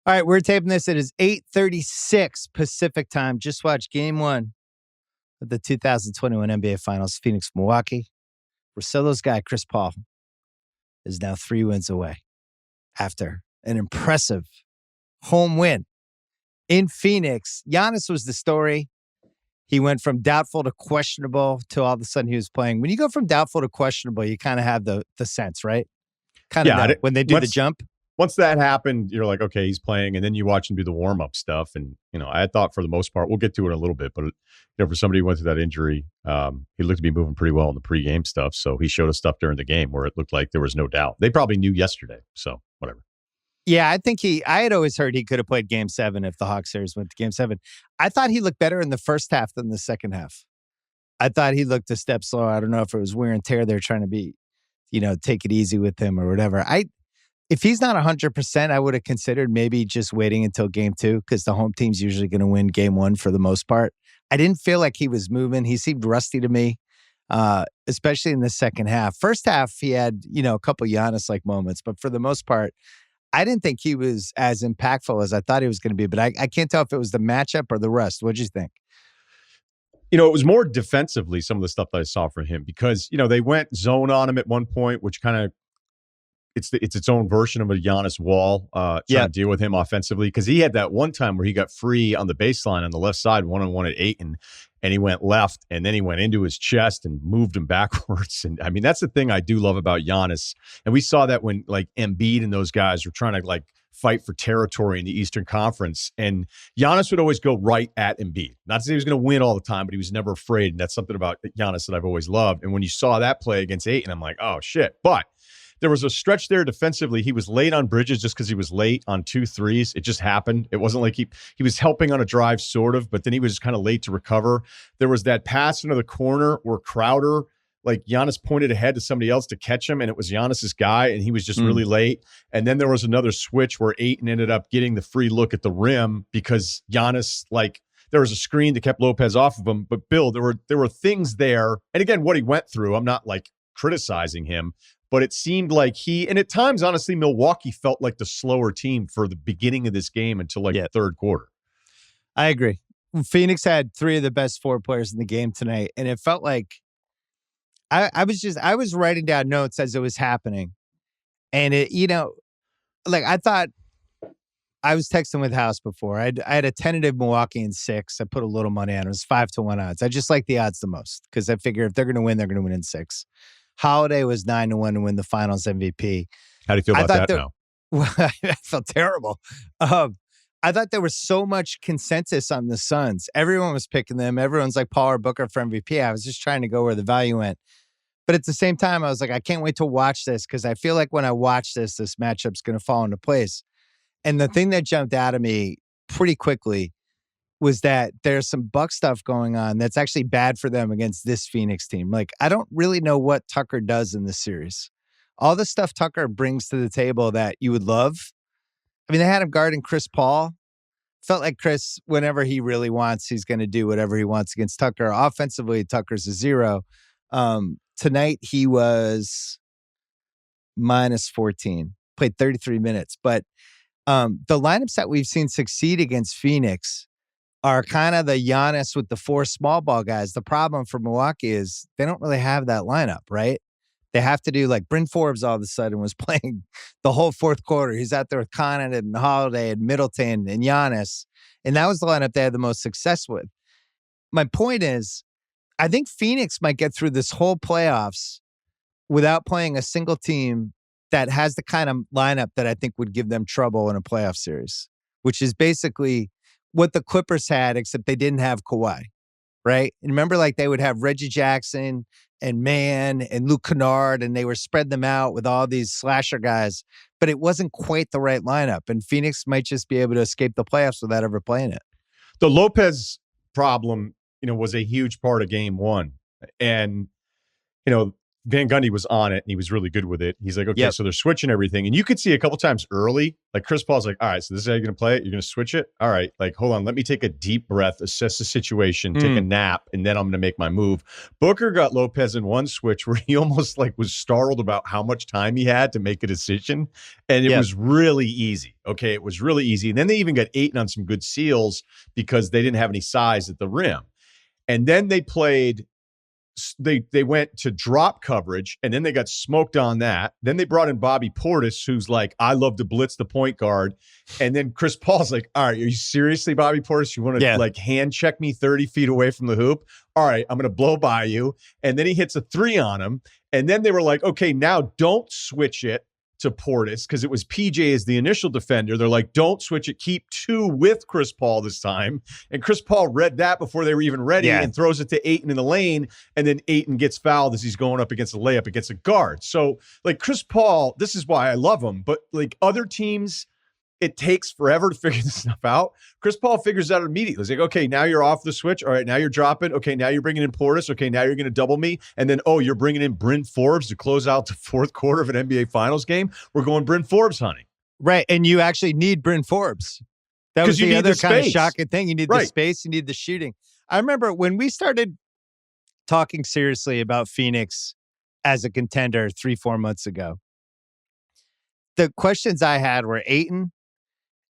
All right, we're taping this. It is 8:36 Pacific time. Just watched game one of the 2021 NBA Finals, Phoenix, Milwaukee. Russillo's guy, Chris Paul, is now 3 wins away after an impressive home win in Phoenix. Giannis was the story. He went from doubtful to questionable to all of a sudden he was playing. When you go from doubtful to questionable, you kind of have the sense, right? Kind of know when they do the jump. Once that happened, you're like, okay, he's playing, and then you watch him do the warm-up stuff. And, I thought for the most part, we'll get to it in a little bit, but, for somebody who went through that injury, he looked to be moving pretty well in the pregame stuff. So he showed us stuff during the game where it looked like there was no doubt. They probably knew yesterday, so whatever. Yeah, I think I had always heard he could have played game 7 if the Hawks series went to game 7. I thought he looked better in the first half than the second half. I thought he looked a step slower. I don't know if it was wear and tear. They're trying to be, take it easy with him or whatever. If he's not 100%, I would have considered maybe just waiting until game 2 because the home team's usually going to win game 1 for the most part. I didn't feel like he was moving. He seemed rusty to me, especially in the second half. First half, he had, a couple Giannis-like moments, but for the most part, I didn't think he was as impactful as I thought he was going to be, but I can't tell if it was the matchup or the rust. What'd you think? It was more defensively, some of the stuff that I saw from him because, they went zone on him at one point, which kind of it's its own version of a Giannis wall trying to deal with him offensively because he had that one time where he got free on the baseline on the left side, one-on-one at Ayton, and he went left, and then he went into his chest and moved him backwards. And, I mean, that's the thing I do love about Giannis. And we saw that when, Embiid and those guys were trying to, fight for territory in the Eastern Conference. And Giannis would always go right at Embiid. Not to say he was going to win all the time, but he was never afraid. And that's something about Giannis that I've always loved. And when you saw that play against Ayton, I'm like, oh, shit. But there was a stretch there defensively. He was late on Bridges just because he was late on 2 threes. It just happened. It wasn't like he was helping on a drive, sort of, but then he was kind of late to recover. There was that pass into the corner where Crowder, Giannis pointed ahead to somebody else to catch him, and it was Giannis's guy, and he was just really late. And then there was another switch where Ayton ended up getting the free look at the rim because Giannis, there was a screen that kept Lopez off of him. But Bill, there were things there. And again, what he went through, I'm not criticizing him, but it seemed like and at times, honestly, Milwaukee felt like the slower team for the beginning of this game until the third quarter. I agree. Phoenix had 3 of the best 4 players in the game tonight, and it felt like I was writing down notes as it was happening, and I thought I was texting with House before. I had a tentative Milwaukee in 6. I put a little money on it. It was 5-1 odds. I just like the odds the most because I figure if they're going to win, they're going to win in 6. Holiday was 9-1 to win the Finals MVP. How do you feel about that now? Well, I felt terrible. I thought there was so much consensus on the Suns. Everyone was picking them. Everyone's like Paul or Booker for MVP. I was just trying to go where the value went. But at the same time, I was like, I can't wait to watch this because I feel like when I watch this matchup's going to fall into place. And the thing that jumped out of me pretty quickly was that there's some Buck stuff going on that's actually bad for them against this Phoenix team. I don't really know what Tucker does in this series. All the stuff Tucker brings to the table that you would love. I mean, they had him guarding Chris Paul. Felt like Chris, whenever he really wants, he's going to do whatever he wants against Tucker. Offensively, Tucker's a 0. Tonight, he was minus 14. Played 33 minutes. But the lineups that we've seen succeed against Phoenix are kind of the Giannis with the 4 small ball guys. The problem for Milwaukee is they don't really have that lineup, right? They have to do Bryn Forbes all of a sudden was playing the whole fourth quarter. He's out there with Connaughton and Holiday and Middleton and Giannis. And that was the lineup they had the most success with. My point is, I think Phoenix might get through this whole playoffs without playing a single team that has the kind of lineup that I think would give them trouble in a playoff series, which is basically what the Clippers had, except they didn't have Kawhi, right? And remember, they would have Reggie Jackson and Mann and Luke Kennard, and they were spread them out with all these slasher guys, but it wasn't quite the right lineup. And Phoenix might just be able to escape the playoffs without ever playing it. The Lopez problem, was a huge part of game 1. And, Van Gundy was on it and he was really good with it. He's like, okay, Yep. so they're switching everything. And you could see a couple times early, like Chris Paul's like, all right, so this is how you're going to play it. You're going to switch it. All right. Like, hold on. Let me take a deep breath, assess the situation, take a nap, and then I'm going to make my move. Booker got Lopez in one switch where he almost like was startled about how much time he had to make a decision. And it was really easy. Okay. It was really easy. And then they even got Ayton on some good seals because they didn't have any size at the rim. And then they played they went to drop coverage and then they got smoked on that. Then they brought in Bobby Portis, who's like, I love to blitz the point guard. And then Chris Paul's like, all right, are you seriously, Bobby Portis? You want to like hand check me 30 feet away from the hoop? All right, I'm going to blow by you. And then he hits a three on him. And then they were like, okay, now don't switch it to Portis because it was PJ as the initial defender. They're like, don't switch it. Keep two with Chris Paul this time. And Chris Paul read that before they were even ready and throws it to Ayton in the lane. And then Ayton gets fouled as he's going up against a layup against a guard. So like Chris Paul, this is why I love him. But like other teams, it takes forever to figure this stuff out. Chris Paul figures it out immediately. He's like, okay, now you're off the switch. All right, now you're dropping. Okay, now you're bringing in Portis. Okay, now you're going to double me. And then, oh, you're bringing in Bryn Forbes to close out the fourth quarter of an NBA Finals game. We're going Bryn Forbes hunting. Right, and you actually need Bryn Forbes. That was the other kind of shocking thing. You need the space. You need the shooting. I remember when we started talking seriously about Phoenix as a contender 3-4 months ago, the questions I had were Ayton,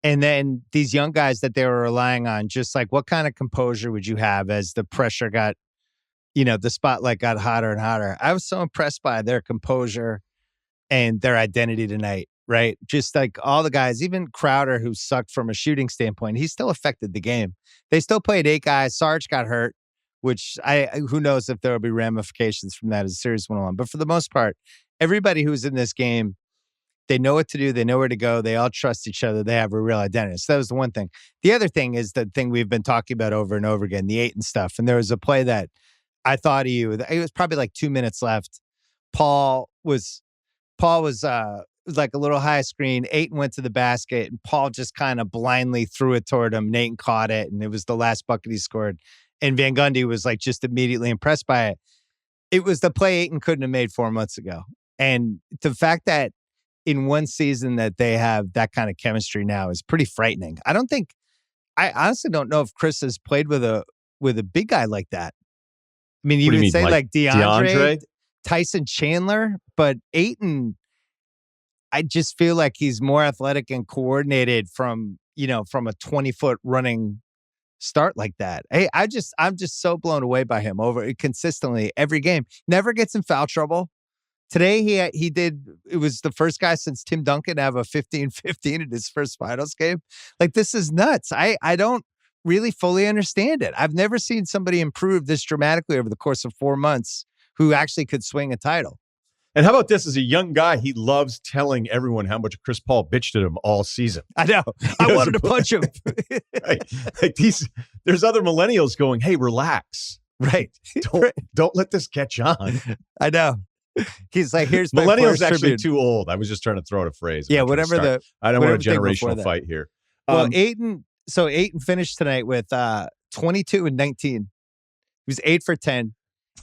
and then these young guys that they were relying on, just like what kind of composure would you have as the pressure got, the spotlight got hotter and hotter. I was so impressed by their composure and their identity tonight, right? Just like all the guys, even Crowder, who sucked from a shooting standpoint, he still affected the game. They still played 8 guys. Sarge got hurt, which who knows if there will be ramifications from that as the series went along. But for the most part, everybody who's in this game, they know what to do. They know where to go. They all trust each other. They have a real identity. So that was the one thing. The other thing is the thing we've been talking about over and over again, the Ayton stuff. And there was a play that I thought it was probably like 2 minutes left. Paul was like a little high screen. Ayton went to the basket and Paul just kind of blindly threw it toward him. Ayton caught it and it was the last bucket he scored. And Van Gundy was like just immediately impressed by it. It was the play Ayton couldn't have made 4 months ago. And the fact that in one season that they have that kind of chemistry now is pretty frightening. I honestly don't know if Chris has played with a big guy like that. I mean, you would say like DeAndre, Tyson Chandler, but Ayton, I just feel like he's more athletic and coordinated from a 20-foot running start like that. Hey, I'm just so blown away by him over consistently every game. Never gets in foul trouble. Today, he did. It was the first guy since Tim Duncan to have a 15-15 in his first finals game. Like, this is nuts. I don't really fully understand it. I've never seen somebody improve this dramatically over the course of 4 months who actually could swing a title. And how about this? As a young guy, he loves telling everyone how much Chris Paul bitched at him all season. I know. I wanted to punch him. Right. Like there's other millennials going, hey, relax. Right. Don't let this catch on. I know. He's like, here's my millennials actually too old. I was just trying to throw out a phrase. Yeah, whatever I don't want a generational fight here. Well, Ayton finished tonight with 22 and 19. He was 8 for 10.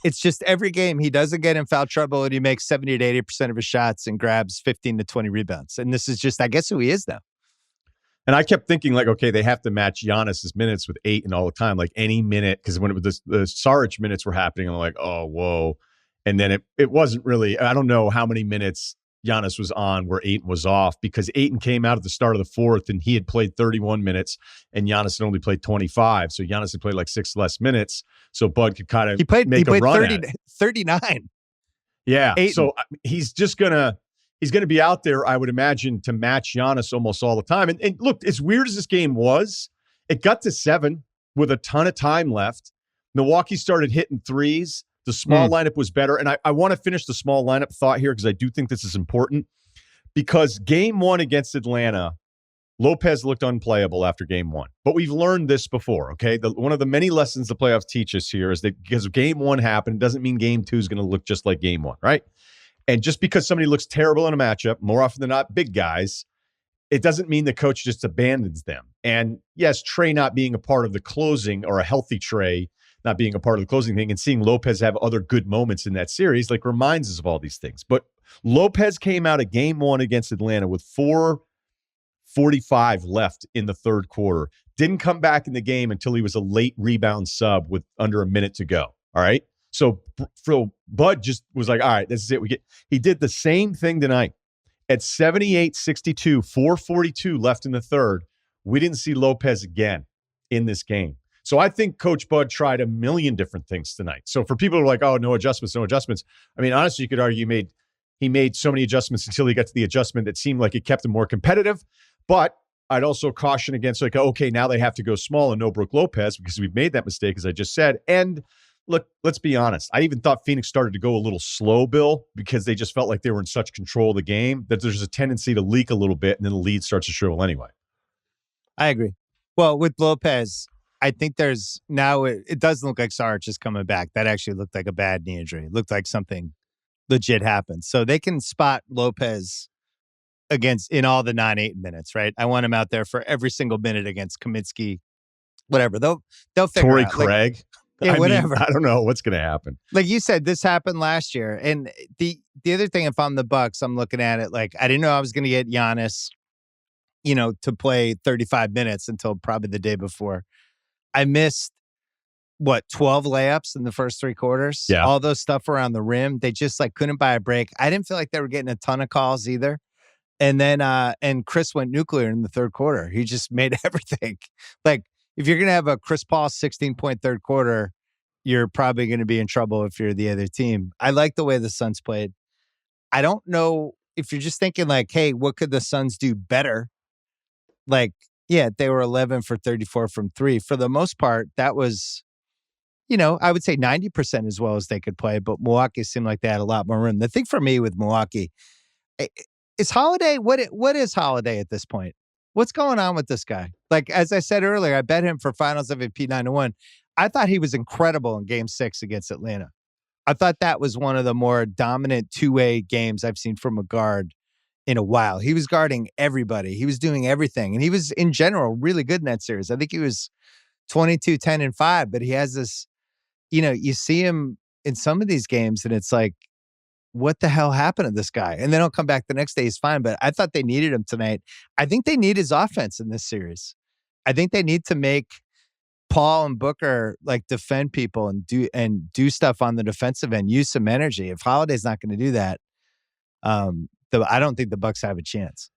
It's just every game he doesn't get in foul trouble and he makes 70 to 80% of his shots and grabs 15 to 20 rebounds. And this is just, I guess, who he is now. And I kept thinking, like, okay, they have to match Giannis's minutes with Ayton all the time, like any minute, because when the Saric minutes were happening, I'm like, oh, whoa. And then it wasn't really, I don't know how many minutes Giannis was on where Ayton was off, because Ayton came out at the start of the fourth and he had played 31 minutes and Giannis had only played 25. So Giannis had played like 6 less minutes. So Bud could kind of make a run 39. Yeah. Ayton. So he's going to be out there, I would imagine, to match Giannis almost all the time. And look, as weird as this game was, it got to 7 with a ton of time left. Milwaukee started hitting threes. The small lineup was better. And I want to finish the small lineup thought here because I do think this is important. Because game 1 against Atlanta, Lopez looked unplayable after game 1. But we've learned this before, okay? One of the many lessons the playoffs teach us here is that because game 1 happened, doesn't mean game 2 is going to look just like game 1, right? And just because somebody looks terrible in a matchup, more often than not, big guys, it doesn't mean the coach just abandons them. And yes, Trey not being a part of the closing, or a healthy Trey, not being a part of the closing thing, and seeing Lopez have other good moments in that series, like reminds us of all these things. But Lopez came out of game one against Atlanta with 4:45 left in the third quarter. Didn't come back in the game until he was a late rebound sub with under a minute to go. All right. So Bud just was like, all right, this is it. He did the same thing tonight. At 78-62, 4:42 left in the third, we didn't see Lopez again in this game. So I think Coach Bud tried a million different things tonight. So for people who are like, oh, no adjustments, no adjustments. I mean, honestly, you could argue he made so many adjustments until he got to the adjustment that seemed like it kept him more competitive. But I'd also caution against like, okay, now they have to go small and no Brook Lopez because we've made that mistake, as I just said. And look, let's be honest. I even thought Phoenix started to go a little slow, Bill, because they just felt like they were in such control of the game that there's a tendency to leak a little bit and then the lead starts to shrivel anyway. I agree. Well, with Lopez, I think there's now it doesn't look like Sarge is coming back. That actually looked like a bad knee injury. It looked like something legit happened. So they can spot Lopez in all the 9-8 minutes, right? I want him out there for every single minute against Kaminsky, whatever. They'll figure Torrey out. Craig. Yeah, whatever. I don't know what's going to happen. Like you said, this happened last year. And the other thing, if I'm the Bucks, I'm looking at it like I didn't know I was going to get Giannis, to play 35 minutes until probably the day before. I missed 12 layups in the first three quarters. Yeah. All those stuff around the rim. They just couldn't buy a break. I didn't feel like they were getting a ton of calls either. And then and Chris went nuclear in the third quarter. He just made everything. Like if you're gonna have a Chris Paul 16-point third quarter, you're probably gonna be in trouble if you're the other team. I like the way the Suns played. I don't know if you're just thinking like, hey, what could the Suns do better? Like, yeah, they were 11 for 34 from three. For the most part, that was, I would say 90% as well as they could play, but Milwaukee seemed like they had a lot more room. The thing for me with Milwaukee is Holiday. What is Holiday at this point? What's going on with this guy? Like, as I said earlier, I bet him for Finals MVP 9-1. I thought he was incredible in Game 6 against Atlanta. I thought that was one of the more dominant two-way games I've seen from a guard in a while. He was guarding everybody. He was doing everything. And he was, in general, really good in that series. I think he was 22, 10, and 5. But he has this, you see him in some of these games, and it's like, what the hell happened to this guy? And then he'll come back the next day, he's fine. But I thought they needed him tonight. I think they need his offense in this series. I think they need to make Paul and Booker defend people and do stuff on the defensive end, use some energy. If Holiday's not going to do that, I don't think the Bucks have a chance.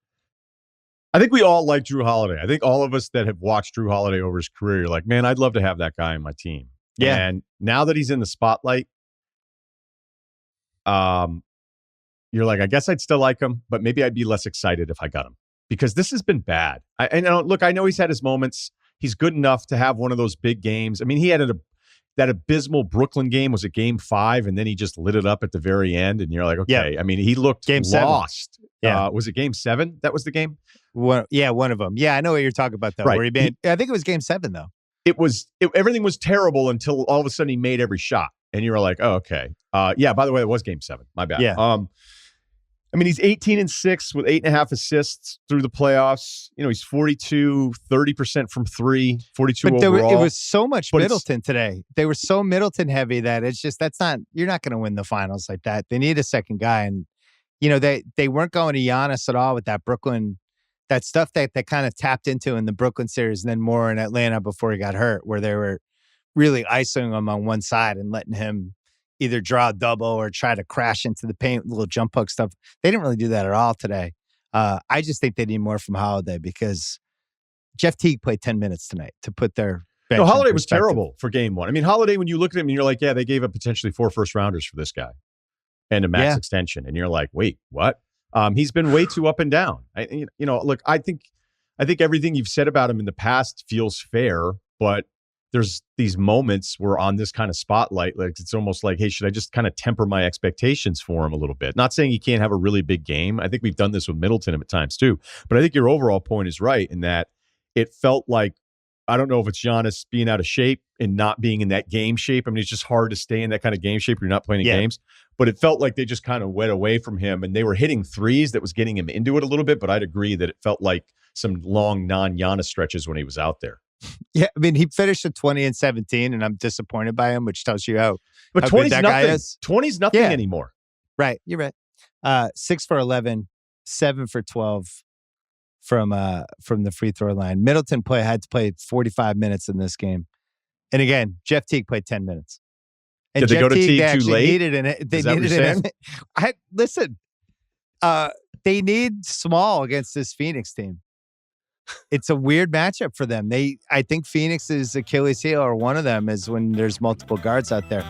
I think we all like Drew Holiday. I think all of us that have watched Drew Holiday over his career, you're like, man, I'd love to have that guy on my team. Yeah. And now that he's in the spotlight, you're like, I guess I'd still like him, but maybe I'd be less excited if I got him because this has been bad. I know he's had his moments. He's good enough to have one of those big games. I mean, he had that abysmal Brooklyn game was a Game 5, and then he just lit it up at the very end. And you're like, okay. Yeah. I mean, he looked Game lost. 7. Yeah. Was it Game 7? That was the game? One of them. Yeah, I know what you're talking about, though. Right. Where I think it was Game 7, though. Everything was terrible until all of a sudden he made every shot. And you were like, oh, okay. Yeah, by the way, it was Game 7. My bad. Yeah. I mean, he's 18-6 with 8.5 assists through the playoffs. He's 30% from three, 42 overall. It was so much Middleton today. They were so Middleton heavy that it's just, you're not going to win the finals like that. They need a second guy. And, they weren't going to Giannis at all with that Brooklyn, that stuff that they kind of tapped into in the Brooklyn series and then more in Atlanta before he got hurt, where they were really isolating him on one side and letting him either draw a double or try to crash into the paint with little jump hook stuff. They didn't really do that at all today. I just think they need more from Holiday because Jeff Teague played 10 minutes tonight to put their bench. No, Holiday was terrible for Game 1. I mean, Holiday, when you look at him and you're like, yeah, they gave up potentially 4 first-rounders for this guy and a max extension. And you're like, wait, what? He's been way too up and down. Look, I think everything you've said about him in the past feels fair, but there's these moments where on this kind of spotlight, like it's almost like, hey, should I just kind of temper my expectations for him a little bit? Not saying he can't have a really big game. I think we've done this with Middleton at times too. But I think your overall point is right in that it felt like, I don't know if it's Giannis being out of shape and not being in that game shape. I mean, it's just hard to stay in that kind of game shape. You're not playing games. But it felt like they just kind of went away from him and they were hitting threes that was getting him into it a little bit. But I'd agree that it felt like some long non-Giannis stretches when he was out there. Yeah, I mean, he finished at 20 and 17, and I'm disappointed by him, which tells you how But good 20's that guy nothing. is. 20's nothing Yeah. anymore. Right, you're right. 6 for 11, 7 for 12 from the free throw line. Middleton had to play 45 minutes in this game. And again, Jeff Teague played 10 minutes. And Did they Jeff go to Teague they too actually late? needed they Is that what needed you're an saying? listen. They need small against this Phoenix team. It's a weird matchup for them. I think Phoenix's Achilles heel, or one of them, is when there's multiple guards out there.